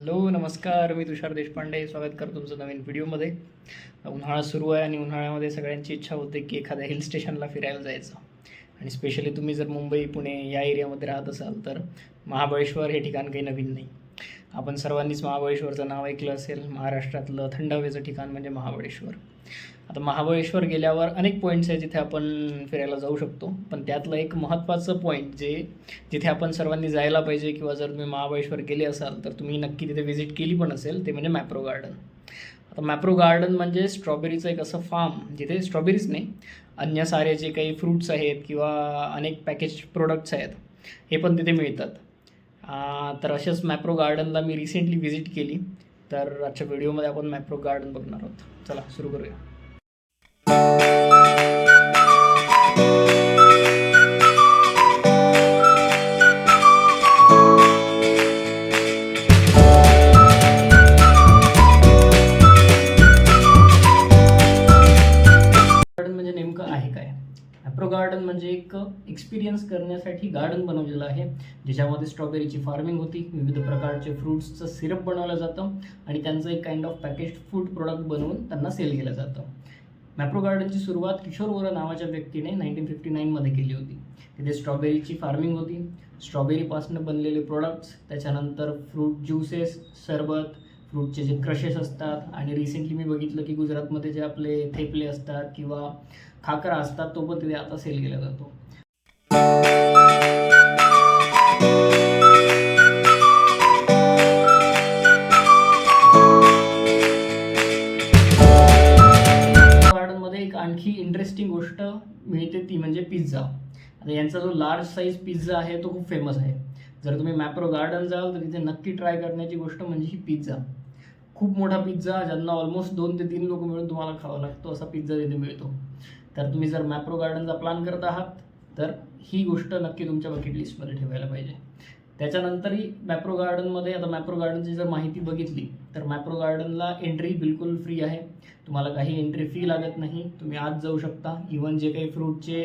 Hello नमस्कार, मी तुषार देशपांडे स्वागत करतो तुमचं नवीन व्हिडिओमध्ये. उन्हाळा सुरू आहे आणि उन्हाळ्यामध्ये सगळ्यांची इच्छा होते की एखाद्या हिल स्टेशनला फिरायला जायचं. आणि स्पेशली तुम्ही जर मुंबई पुणे या एरियामध्ये राहत असाल तर महाबळेश्वर हे ठिकाण काही नवीन नाही. आपण सर्वांनीच महाबळेश्वरचं नाव ऐकलं असेल. महाराष्ट्रातलं थंड हवेचं ठिकाण म्हणजे महाबळेश्वर. आता महाबळेश्वर गेल्यावर अनेक पॉईंट्स आहेत जिथे आपण फिरायला जाऊ शकतो, पण त्यातलं एक महत्त्वाचं पॉईंट जिथे आपण सर्वांनी जायला पाहिजे, किंवा जर तुम्ही महाबळेश्वर गेले असाल तर तुम्ही नक्की तिथे व्हिजिट केली पण असेल, ते म्हणजे मॅप्रो गार्डन. आता मॅप्रो गार्डन म्हणजे स्ट्रॉबेरीचं एक असं फार्म जिथे स्ट्रॉबेरीज नाही, अन्य सारे जे काही फ्रूट्स आहेत किंवा अनेक पॅकेज प्रोडक्ट्स आहेत हे पण तिथे मिळतात. तर अशाच मॅप्रो गार्डनला मी रिसेंटली व्हिजिट केली. तर आजच्या व्हिडिओमध्ये आपण मॅप्रो गार्डन बघणार आहोत. चला सुरू करूया. गार्डन म्हणजे नेमकं आहे काय? मॅप्रो गार्डन म्हणजे एक एक्सपिरियन्स करण्यासाठी गार्डन बनवलेलं आहे, ज्याच्यामध्ये स्ट्रॉबेरीची फार्मिंग होती, विविध प्रकारचे फ्रूट्सचं सिरप बनवलं जातं आणि त्यांचं एक kind of package food product बनवून त्यांना सेल केलं जातं. मॅप्रो गार्डनची सुरुवात किशोर वोरा नावाच्या व्यक्तीने 1959मध्ये केली होती. तिथे स्ट्रॉबेरीची फार्मिंग होती, स्ट्रॉबेरीपासून बनलेले प्रोडक्ट्स, त्याच्यानंतर फ्रूट ज्युसेस, सरबत, फ्रूटचे जे क्रशेस असतात, आणि रिसेंटली मी बघितलं की गुजरातमध्ये जे आपले थेपले असतात किंवा खाकरा असतात तो पण तिथे आता सेल केला जातो. गार्डनमध्ये एक आणखी इंटरेस्टिंग गोष्ट मिळते ती म्हणजे पिझ्झा. आता यांचा जो लार्ज साईज पिझ्झा आहे तो खूप फेमस आहे. जर तुम्ही मॅप्रो गार्डन जाल तर तिथे नक्की ट्राय करण्याची गोष्ट म्हणजे ही पिझ्झा. खूप मोठा पिझ्झा, ज्यांना ऑलमोस्ट 2 ते 3 लोक मिळून तुम्हाला खावा लागतो असा पिझ्झा तिथे मिळतो. तर तुम्ही जर मॅप्रो गार्डनचा प्लॅन करत आहात तर ही गोष्ट नक्की तुमच्या बकेट लिस्टमध्ये ठेवायला पाहिजे. त्याच्यानंतरही मॅप्रो गार्डनमध्ये, आता मॅप्रो गार्डनची जर माहिती बघितली तर मॅप्रो गार्डनला एंट्री बिलकुल फ्री आहे. तुम्हाला काही एंट्री फी लागत नाही, तुम्ही आत जाऊ शकता. इवन जे काही फ्रूटचे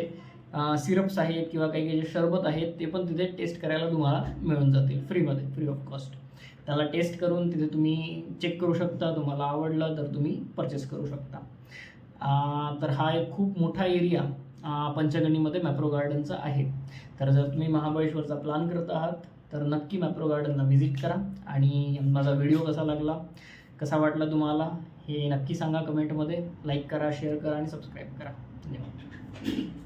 सिरप्स आहेत किंवा काही काही जे शरबत आहेत ते पण तिथे टेस्ट करायला तुम्हाला मिळून जातील फ्रीमध्ये, फ्री ऑफ कॉस्ट. त्याला टेस्ट करून तिथे तुम्ही चेक करू शकता. तुम्हाला आवडलं तर तुम्ही परचेस करू शकता. तर हा एक खूप मोठा एरिया पंचगणीमध्ये मॅप्रो गार्डनचा आहे. तर जर तुम्ही महाबळेश्वरचा प्लॅन करत आहात तर नक्की मॅप्रो गार्डनला व्हिजिट करा. आणि माझा व्हिडिओ कसा लागला, कसा वाटला तुम्हाला हे नक्की सांगा कमेंटमध्ये. लाईक करा, शेअर करा आणि सबस्क्राईब करा. धन्यवाद.